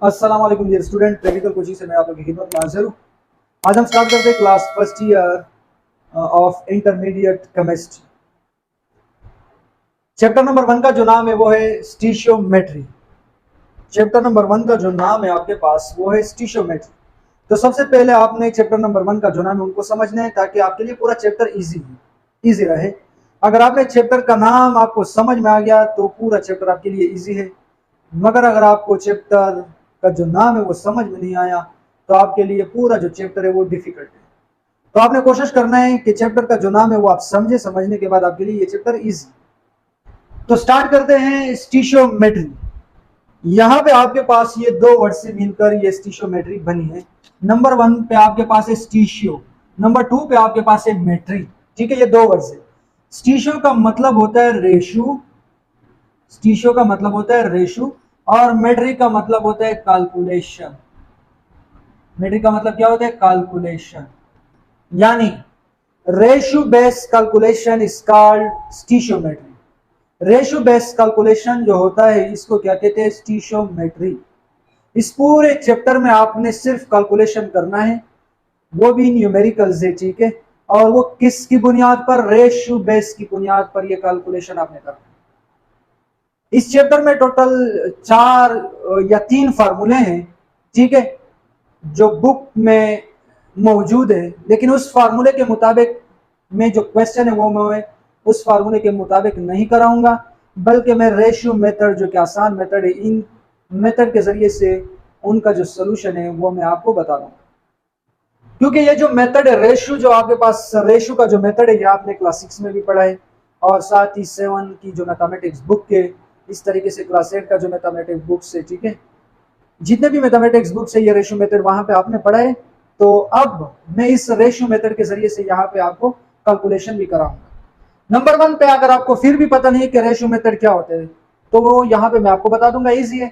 अस्सलाम वालेकुम dear student, practical coaching से मैं आप लोगों की खिदमत में हाजिर हूँ। आज हम स्टार्ट करते हैं class first year of intermediate chemistry. Chapter number 1 का जो नाम है वो है स्टीशियोमेट्री। चैप्टर नंबर 1 का जो नाम है आपके पास वो है स्टीशियोमेट्री। तो सबसे पहले आपने चैप्टर नंबर 1 का जो नाम है उनको समझना है ताकि आपके लिए पूरा चैप्टर इजी रहे। अगर आपने चैप्टर का नाम आपको समझ में आ गया तो पूरा चैप्टर आपके लिए इजी है, मगर अगर आपको चैप्टर का जो नाम है वो समझ में नहीं आया तो आपके लिए पूरा जो चैप्टर है वो डिफिकल्ट है। तो आपने कोशिश करना है कि चैप्टर का जो नाम है वो आप समझे, समझने के बाद आपके लिए ये चैप्टर इजी। तो स्टार्ट करते हैं स्टीशियोमेट्री। यहाँ पे आपके पास ये दो वर्ड से मिलकर ये स्टीशियोमेट्री बनी है। नंबर 1 पे आपके पास है स्टीशियो, नंबर 2 पे आपके पास है मेट्री। ठीक है, ये दो वर्ड है। स्टीशियो का मतलब होता है रेशु, स्टीशियो का मतलब होता है रेशु, और मेट्री का मतलब होता है कैलकुलेशन। मेट्री का मतलब क्या होता है? कैलकुलेशन। यानी ratio based calculation is called stoichiometry. Ratio based calculation जो होता है इसको क्या कहते हैं? स्टीशियोमेट्री। इस पूरे चैप्टर में आपने सिर्फ कैलकुलेशन करना है, वो भी न्यूमेरिकल्स है। ठीक है, और वो किसकी बुनियाद पर? रेशो बेस्ड की बुनियाद पर ये कैलकुलेशन आपने करना है। इस चैप्टर में टोटल 4 या 3 फार्मूले हैं, ठीक है, जो बुक में मौजूद है, लेकिन उस फार्मूले के मुताबिक में जो क्वेश्चन है वो मैं उस फार्मूले के मुताबिक नहीं कराऊंगा, बल्कि मैं रेशियो मेथड जो कि आसान मेथड है, इन मेथड के जरिए से उनका जो सोल्यूशन है वो मैं आपको बता दूंगा। क्योंकि ये जो मेथड है रेशियो, जो आपके पास रेशियो का जो मेथड है ये आपने क्लास 6 में भी पढ़ा है, और साथ ही 7 की जो मैथमेटिक्स बुक है, इस तरीके से क्लास 8 का जो मैथमेटिक्स बुक्स है, ठीक है, जितने भी मैथमेटिक्स बुक्स है ये रेशियो मेथड वहां पे आपने पढ़ा है। तो अब मैं इस रेशियो मेथड के जरिए से यहाँ पे आपको कैलकुलेशन भी कराऊंगा। नंबर 1 पे अगर आपको फिर भी पता नहीं कि रेशियो मेथड क्या होते हैं तो वो यहाँ पे मैं आपको बता दूंगा, इजी है।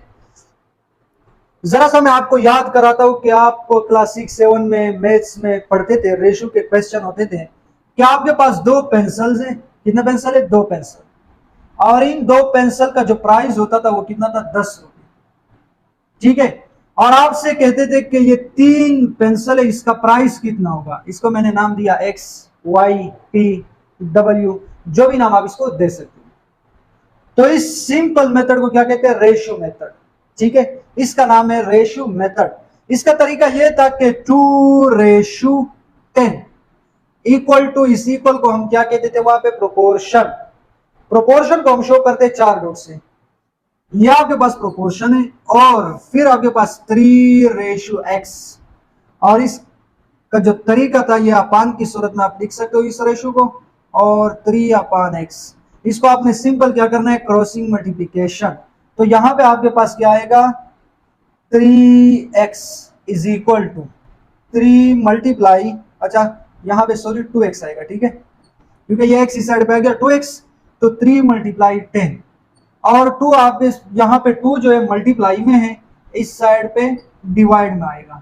जरा सा मैं आपको याद कराता हूँ कि आप क्लास 6 7 में मैथ्स में पढ़ते थे, रेशियो के क्वेश्चन होते थे। क्या आपके पास 2 पेंसिल्स हैं? कितने पेंसिल है? 2 पेंसिल। और इन 2 पेंसिल का जो प्राइस होता था वो कितना था? 10 रुपए। ठीक है, और आपसे कहते थे कि ये 3 पेंसिल है, इसका प्राइस कितना होगा? इसको मैंने नाम दिया एक्स, वाई, पी, डब्ल्यू, जो भी नाम आप इसको दे सकते हो। तो इस सिंपल मेथड को क्या कहते हैं? Ratio method. ठीक है, इसका नाम है रेशियो मेथड। इसका तरीका यह था कि 2:10 इक्वल टू, इस इक्वल को हम क्या कहते थे वहां पे? प्रोपोर्शन। प्रोपोर्शन को हम शो करते हैं 4 डॉट से। ये आपके पास प्रोपोर्शन है, और फिर आपके पास 3:x, और इसका जो तरीका था ये अपान की सूरत में आप लिख सकते हो इस रेशो को, और 3/x। इसको आपने सिंपल क्या करना है? Crossing multiplication. तो यहां पे आपके पास क्या आएगा? 3x is equal to 3 multiply, अच्छा यहां पे सॉरी 2x आएगा, ठीक है, क्योंकि ये x इस साइड पे आ गया 2x, तो 3 मल्टीप्लाई 10, और 2 आप यहाँ पे 2 जो है मल्टीप्लाई में है, इस साइड पे डिवाइड में आएगा।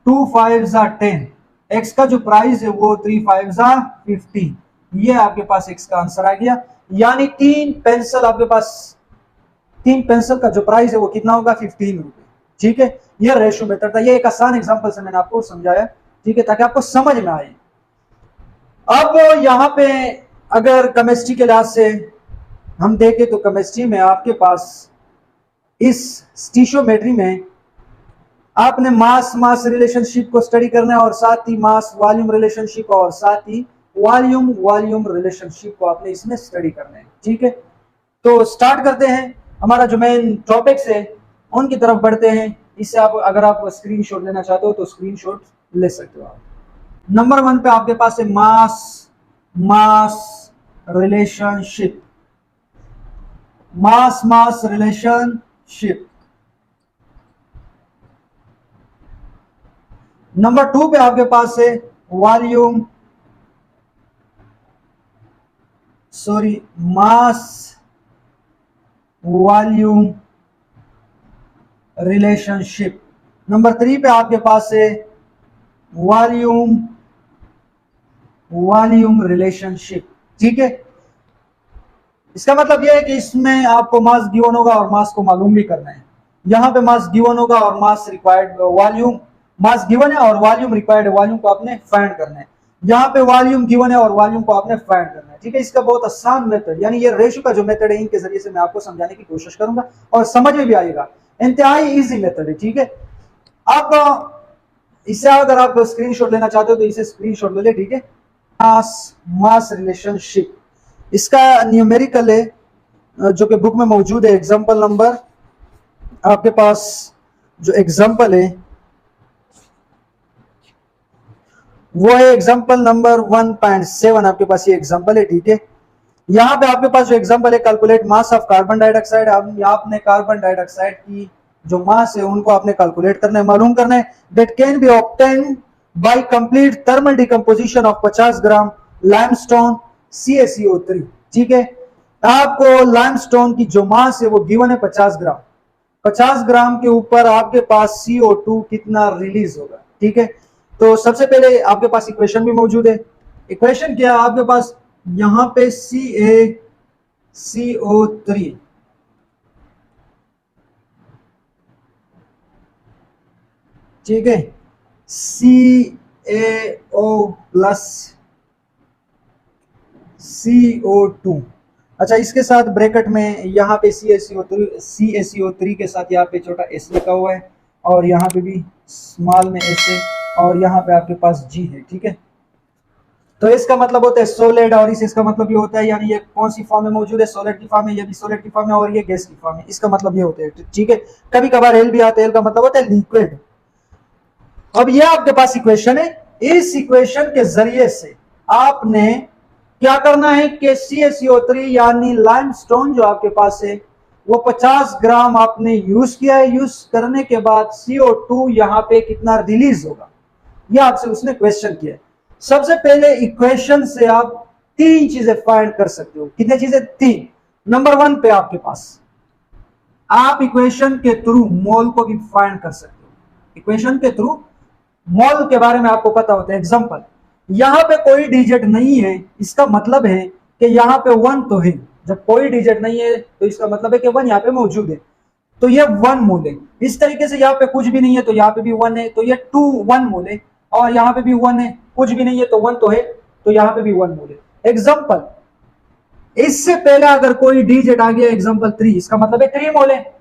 2 5 10, x का जो प्राइस है वो 3 5 15। ये आपके पास x का आंसर आ गया। यानी 3 पेंसिल आपके पास, 3 पेंसिल का जो प्राइस है वो कितना होगा? 15 रुपए। ठीक है, ये रेशियो मेथड था। ये एक आसान एग्जांपल से मैंने आपको समझाया, ठीक है, ताकि आपको समझ में आए। अब यहाँ पे अगर केमिस्ट्री के लिहाज से हम देखें तो केमिस्ट्री में आपके पास इस स्टीशियोमेट्री में आपने मास मास रिलेशनशिप को स्टडी करना है, और साथ ही मास वॉल्यूम रिलेशनशिप, और साथ ही वॉल्यूम वॉल्यूम रिलेशनशिप को आपने इसमें स्टडी करना है। ठीक है, तो स्टार्ट करते हैं। हमारा जो मेन टॉपिक्स है उनकी तरफ बढ़ते हैं। इससे आप अगर आप स्क्रीनशॉट लेना चाहते हो तो स्क्रीनशॉट ले सकते हो आप। नंबर 1 पे आपके पास है मास मास रिलेशनशिप। मास मास रिलेशनशिप। नंबर 2 पे आपके पास है volume, sorry mass volume relationship. Number 3 पे आपके पास है वॉल्यूम वॉल्यूम रिलेशनशिप। ठीक है, इसका मतलब यह है कि इसमें आपको मास गिवन होगा और मास को मालूम भी करना है। यहाँ पे मास गिवन होगा और मास रिक्वायर्ड वॉल्यूम, मास गिवन है और वॉल्यूम रिक्वायर्ड है, वॉल्यूम को आपने फाइंड करना है। यहाँ पे वॉल्यूम गिवन है और वॉल्यूम को आपने फाइंड करना है, ठीक है। इसका बहुत आसान मेथड, यानी ये रेशो का जो मेथड है, इनके जरिए से मैं आपको समझाने की कोशिश करूंगा और समझ में भी आएगा, इंतहाई इजी मेथड है, ठीक है। अब इससे अगर आप स्क्रीनशॉट लेना चाहते हो तो इसे स्क्रीनशॉट ले ले, ठीक है। मास मास रिलेशनशिप, इसका न्यूमेरिकल है जो कि बुक में मौजूद है। एग्जांपल नंबर आपके पास जो एग्जांपल है वो है एग्जांपल नंबर 1.7, आपके पास ये एग्जांपल है, ठीक है। यहाँ पे आपके पास जो एग्जांपल है, calculate mass of carbon dioxide. अब आपने कार्बन डाइऑक्साइड की जो मास है उनको आपने कैलकुलेट करना है, मालूम करना है। That can be obtain bye complete thermal decomposition of 50 gram limestone CaCO3, ठीक है। आपको लाइमस्टोन की जो मास है वो गिवन है 50 ग्राम। 50 ग्राम के ऊपर आपके पास CO2 कितना रिलीज होगा, ठीक है। तो सबसे पहले आपके पास इक्वेशन भी मौजूद है। इक्वेशन क्या है आपके पास, यहां पे CaCO3, ठीक है, CaO प्लस CO2। अच्छा, इसके साथ ब्रैकेट में यहाँ पे CaCO3 के साथ यहाँ पे छोटा s लिखा हुआ है और यहाँ पे भी स्मॉल में s है और यहाँ पे आपके पास G है, ठीक है। तो इसका मतलब होता है सॉलिड और इसका मतलब ये होता है, यानी ये कौन सी फॉर्म में मौजूद है, सॉलिड की फॉर्म में, ये भी सॉलिड की फॉर्म में और ये गैस की फॉर्म में। इसका मतलब ये होता है, ठीक है। कभी कभार एल भी आता है, एल का मतलब होता है लिक्विड। अब ये आपके पास इक्वेशन है, इस इक्वेशन के जरिए से आपने क्या करना है कि CaCO3 यानी लाइमस्टोन जो आपके पास है वो 50 ग्राम आपने यूज किया है। यूज करने के बाद CO2 यहाँ पे कितना रिलीज होगा, ये आपसे उसने क्वेश्चन किया है। सबसे पहले इक्वेशन से आप तीन चीजें फाइंड कर सकते हो। कितने चीजें? तीन। नंबर 1 पे आपके पास आप इक्वेशन के थ्रू मोल को भी फाइंड कर सकते हो। इक्वेशन के थ्रू मोल के बारे में आपको पता होता है। एग्जांपल, यहां पे कोई डिजिट नहीं है, इसका मतलब है कि यहां पे 1 तो है। जब कोई डिजिट नहीं है तो इसका मतलब है कि 1 यहाँ पे मौजूद है, तो ये 1 मोल है। इस तरीके से यहाँ पे कुछ भी नहीं है तो यहाँ पे भी 1 है, तो ये 1 मोल है। और यहाँ पे भी 1 है, कुछ भी नहीं है तो 1 तो है, तो यहाँ पे भी 1 मोल है। एग्जाम्पल, इससे पहले अगर कोई डिजिट आ गया, एग्जाम्पल 3, इसका मतलब है 3 मोल है।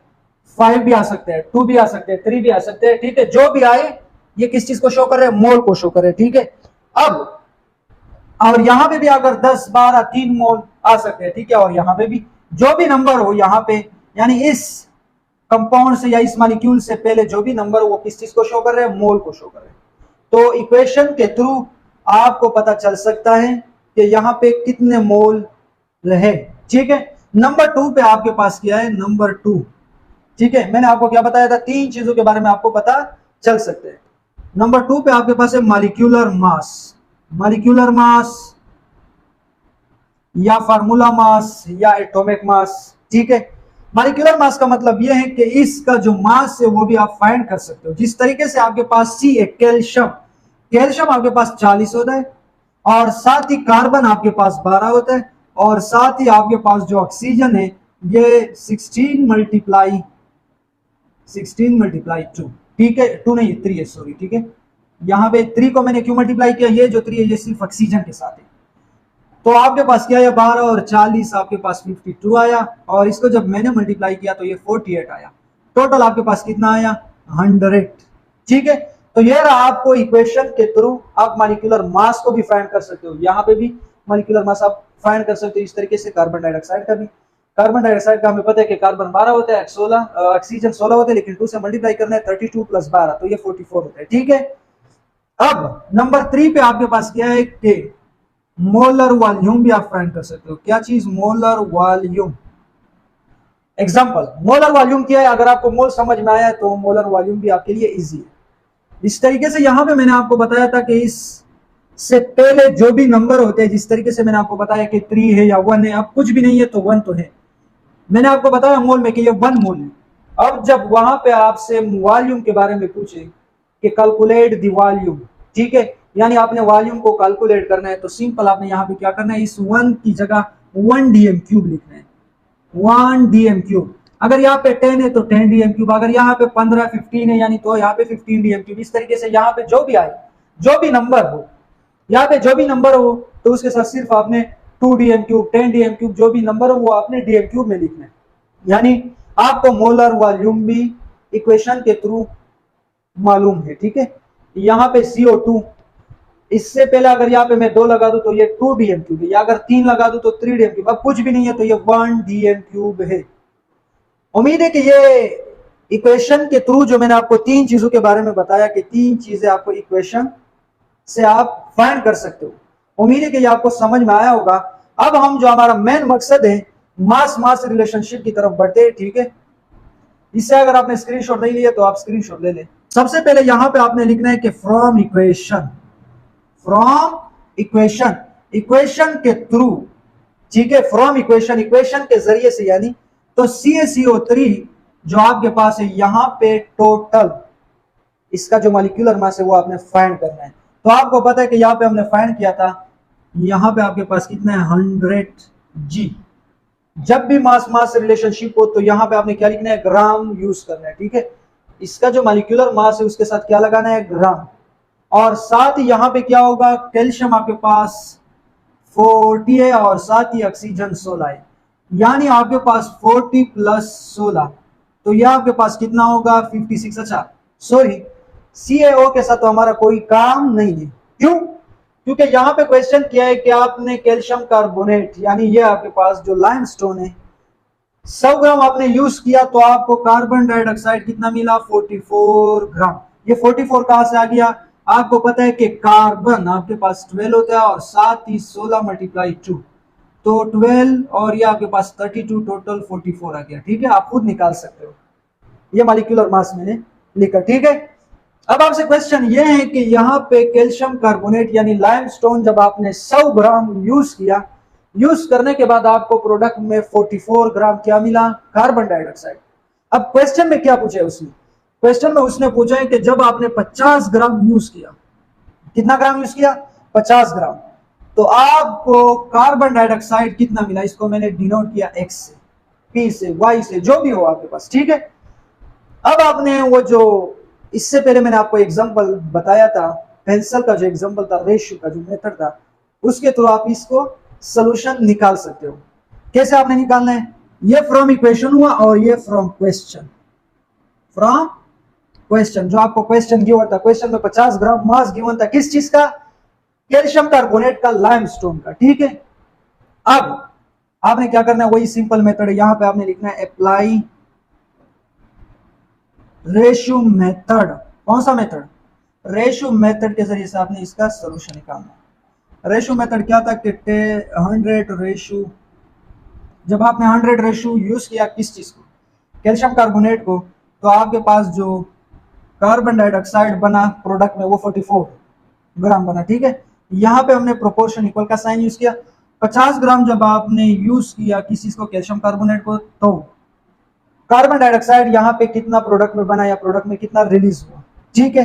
5 भी आ सकते हैं, 2 भी आ सकते हैं, 3 भी आ सकते हैं, ठीक है। जो भी आए ये किस चीज को शो कर रहे हैं? मोल को शो कर रहे हैं, ठीक है। अब और यहां पे भी अगर 10, 12, 3 मोल आ सकते हैं, ठीक है। और यहां पे भी जो भी नंबर हो यहां पे, यानी इस कंपाउंड से या इस मॉलिक्यूल से पहले जो भी नंबर हो वो किस चीज को शो कर रहे हैं? मोल को शो कर रहे हैं। तो इक्वेशन के थ्रू आपको पता चल सकता है कि यहाँ पे कितने मोल रहे, ठीक है। नंबर 2 पे आपके पास क्या है? नंबर 2, ठीक है। मैंने आपको क्या बताया था? 3 चीजों के बारे में आपको पता चल सकते हैं। नंबर 2 पे आपके पास है मॉलिक्यूलर मास। मॉलिक्यूलर मास या फार्मूला मास या एटॉमिक मास, ठीक है। मॉलिक्यूलर मास का मतलब यह है कि इसका जो मास है वो भी आप फाइंड कर सकते हो। जिस तरीके से आपके पास सी है, कैल्शियम, कैल्शियम आपके पास 40 होता है और साथ ही कार्बन आपके पास 12 होता है और साथ ही आपके पास जो ऑक्सीजन है ये 16 मल्टीप्लाई 2, ठीक है। 2 नहीं, 3 है, सॉरी, ठीक है। यहाँ पे 3 को मैंने क्यों मल्टीप्लाई किया? ये जो 3 है ये सिर्फ ऑक्सीजन के साथ है। तो आपके पास क्या है? 12 और 40 आपके पास 52 आया और इसको जब मैंने मल्टीप्लाई किया तो ये 48 आया। टोटल आपके पास कितना आया? 100, ठीक है। तो ये रहा आपको इक्वेशन के थ्रू आप मॉलिक्यूलर मास को भी फाइंड कर सकते हो। यहाँ पे भी मॉलिक्यूलर मास आप फाइंड कर सकते हो इस तरीके से। कार्बन डाइऑक्साइड का भी, कार्बन डाइऑक्साइड का हमें पता है कि कार्बन 12 होता है, 16 ऑक्सीजन 16 होते हैं, लेकिन 2 से मल्टीप्लाई करना है 32 + 12 तो ये 44 होता है, ठीक है। अब नंबर 3 पे आपके पास क्या है कि मोलर वॉल्यूम भी आप फाइंड कर सकते हो। क्या चीज? Molar volume. Example, molar volume क्या है? अगर आपको मोल समझ में आया तो मोलर वॉल्यूम भी आपके लिए इजी है। इस तरीके से यहां पे मैंने आपको बताया था कि इस से पहले जो भी नंबर होते हैं, जिस तरीके से मैंने आपको बताया कि 3 है या 1 है, अब कुछ भी नहीं है तो 1 तो है। मैंने आपको बताया मोल में कि ये 1 मोल है। अब जब वहां पे आपसे वॉल्यूम के बारे में पूछे कि कैलकुलेट द वॉल्यूम, ठीक है, यानी आपने वॉल्यूम को कैलकुलेट करना है, तो सिंपल आपने यहाँ पे क्या करना है? इस 1 की जगह 1 dm³ लिखना है। 1 dm³। अगर यहाँ पे 10 है तो 10 डीएम क्यूब, अगर यहाँ पे 15 15 है यानी तो यहाँ पे 15 डीएम क्यूब। इस तरीके से यहाँ पे जो भी आए, जो भी नंबर हो, यहाँ पे जो भी नंबर हो तो उसके साथ सिर्फ आपने 2 डीएम क्यूब 10 डीएम क्यूब जो भी नंबर हो वो आपने डीएम क्यूब में लिखना है। यानी आपको मोलर वॉल्यूम भी इक्वेशन के थ्रू मालूम है, ठीक है। यहाँ पे CO2, इससे पहले अगर यहाँ पे मैं 2 लगा दूं तो ये 2 डीएम क्यूब है, या अगर 3 लगा दूं तो 3 डीएम क्यूब। अब कुछ भी नहीं है तो ये 1 डीएम क्यूब है। उम्मीद है कि ये इक्वेशन के थ्रू जो मैंने आपको 3 चीजों के बारे में बताया कि 3 चीजें आपको इक्वेशन से आप फाइंड कर सकते हो, उम्मीद है कि ये आपको समझ में आया होगा। अब हम जो हमारा मेन मकसद है मास मास रिलेशनशिप की तरफ बढ़ते हैं, ठीक है। इससे अगर आपने स्क्रीनशॉट नहीं लिया तो आप स्क्रीनशॉट ले लें। सबसे पहले यहां पे आपने लिखना है कि फ्रॉम इक्वेशन इक्वेशन के थ्रू, ठीक है, फ्रॉम इक्वेशन के जरिए से, यानी तो CaCO3 जो आपके पास है यहां पे टोटल इसका जो मॉलिक्यूलर मास है वो आपने फाइंड करना है। तो आपको पता है कि यहाँ पे हमने फाइंड किया था, यहाँ पे आपके पास कितना है 100 G। जब भी मास मास रिलेशनशिप हो तो यहाँ पे आपने क्या लिखना है, ग्राम यूज करना है, ठीक है। इसका जो मॉलिक्यूलर मास है उसके साथ क्या लगाना है, ग्राम। और साथ ही यहाँ पे क्या होगा, कैल्शियम आपके पास 40 है और साथ ही ऑक्सीजन 16 है, यानी आपके पास 40 प्लस 16 तो यह आपके पास कितना होगा 56। अच्छा सॉरी, CaO के साथ तो हमारा कोई काम नहीं है। क्यों? क्योंकि यहाँ पे क्वेश्चन किया है कि आपने कैल्शियम कार्बोनेट, यानी ये आपके पास जो लाइमस्टोन है 100 ग्राम आपने यूज किया तो आपको कार्बन डाइऑक्साइड कितना मिला 44 ग्राम। ये 44 कहां से आ गया, आपको पता है कि कार्बन आपके पास 12 होता है और साथ ही 16 मल्टीप्लाई 2 तो 12 और ये आपके पास 32, टोटल 44 आ गया, ठीक है। आप खुद निकाल सकते हो, ये मॉलिक्यूलर मास मैंने लिखा, ठीक है। अब आपसे क्वेश्चन ये है कि यहाँ पे कैल्शियम कार्बोनेट यानी लाइमस्टोन जब आपने 100 ग्राम यूज किया, यूज करने के बाद आपको प्रोडक्ट में 44 ग्राम क्या मिला, कार्बन डाइऑक्साइड। अब क्वेश्चन में क्या पूछा है उसने, क्वेश्चन में उसने पूछा है कि जब आपने 50 ग्राम यूज किया, कितना ग्राम यूज किया 50 ग्राम, तो आपको कार्बन डाइऑक्साइड कितना मिला। इसको मैंने डिनोट किया X से, P से, Y से, जो भी हो आपके पास, ठीक है। अब आपने वो जो इससे पहले मैंने आपको एग्जांपल बताया था, पेंसिल का जो एग्जांपल था, रेशियो का जो मेथड था, उसके थ्रू आप इसको सॉल्यूशन निकाल सकते हो। कैसे आपने निकालना है, ये फ्रॉम इक्वेशन हुआ और ये फ्रॉम क्वेश्चन। फ्रॉम क्वेश्चन जो आपको क्वेश्चन गिवन था, क्वेश्चन में 50 ग्राम मास गिवन था, किस चीज का, कैल्शियम कार्बोनेट का, लाइमस्टोन का, ठीक है। अब आपने क्या करना है, वही सिंपल मेथड है, यहां पे आपने लिखना है अप्लाई रेशियो मेथड। कौन सा मेथड, रेशियो मेथड के जरिए से आपने इसका सॉल्यूशन निकालना। रेशियो मेथड क्या था कि 100 रेशियो, जब आपने 100 रेशियो यूज किया किस चीज को, कैल्शियम कार्बोनेट को, तो आपके पास जो कार्बन डाइऑक्साइड बना प्रोडक्ट में वो 44 ग्राम बना, ठीक है। यहाँ पे हमने प्रोपोर्शन इक्वल का साइन यूज किया। 50 ग्राम जब आपने यूज किया किसी को, कैल्शियम कार्बोनेट को, तो कार्बन डाइऑक्साइड यहाँ पे कितना प्रोडक्ट में बना या प्रोडक्ट में कितना रिलीज हुआ, ठीक है।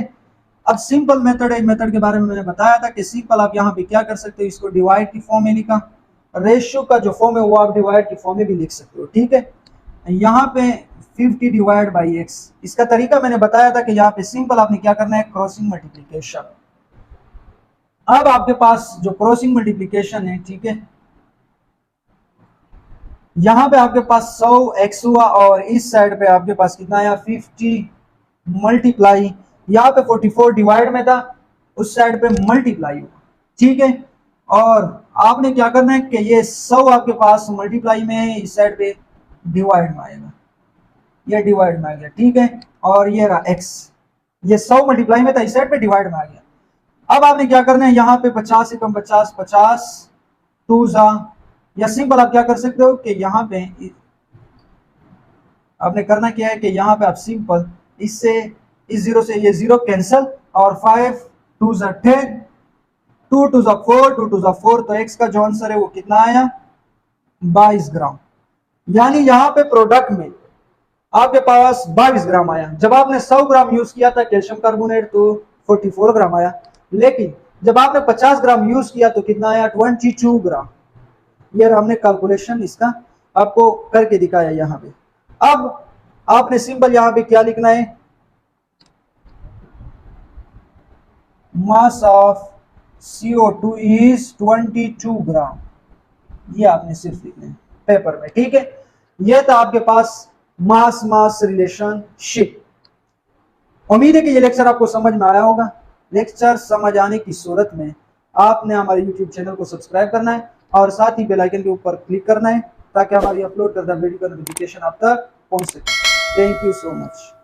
अब सिंपल मेथड है, मेथड के बारे में मैंने बताया था कि सिंपल आप यहाँ पे क्या कर सकते हो, इसको डिवाइड की फॉर्म में लिखा, रेशियो का जो फॉर्म है वो आप डिवाइड की फॉर्म में भी लिख सकते हो, ठीक है। यहाँ पे 50 डिवाइड बाई x, इसका तरीका मैंने बताया था कि यहाँ पे सिंपल आपने क्या करना है, क्रॉसिंग मल्टीप्लीकेशन। अब आपके पास जो क्रॉसिंग मल्टीप्लीकेशन है, ठीक है, यहां पे आपके पास 100x हुआ और इस साइड पे आपके पास कितना आया 50 मल्टीप्लाई, यहाँ पे 44 डिवाइड में था, उस साइड पे मल्टीप्लाई हुआ, ठीक है। और आपने क्या करना है कि ये 100 आपके पास मल्टीप्लाई में है, इस साइड पे डिवाइड में आएगा, ये डिवाइड में आ गया, ठीक है। और ये रहा x, ये 100 मल्टीप्लाई में था, इस साइड पे डिवाइड में आ गया। अब आपने क्या करना है, यहाँ पे 50 से कम 50, 50 2 जा, या सिंपल आप क्या कर सकते हो कि यहाँ पे आपने करना क्या है कि यहाँ पे आप सिंपल इससे, इस 0 से ये 0 कैंसल, और 5 2 जा 10, 2 2 जा 4, 2 2 जा 4, तो x का जो आंसर है वो कितना आया 22 ग्राम। यानी यहाँ पे प्रोडक्ट में आपके पास 22 ग्राम आया। जब आपने 100 ग्राम यूज किया था कैल्शियम कार्बोनेट तो 44 ग्राम आया, लेकिन जब आपने 50 ग्राम यूज किया तो कितना आया 22 ग्राम। ये हमने कैलकुलेशन इसका आपको करके दिखाया यहाँ पे। अब आपने सिंपल यहां पे क्या लिखना है, मास ऑफ CO2 इज 22 ग्राम, ये आपने सिर्फ लिखना है पेपर में, ठीक है। यह था आपके पास मास मास रिलेशनशिप। उम्मीद है कि ये लेक्चर आपको समझ में आया होगा। लेक्चर समझ आने की सूरत में आपने हमारे YouTube चैनल को सब्सक्राइब करना है और साथ ही बेल आइकन के ऊपर क्लिक करना है ताकि हमारी अपलोड करदा वीडियो का नोटिफिकेशन आप तक पहुंच सके। Thank you so much.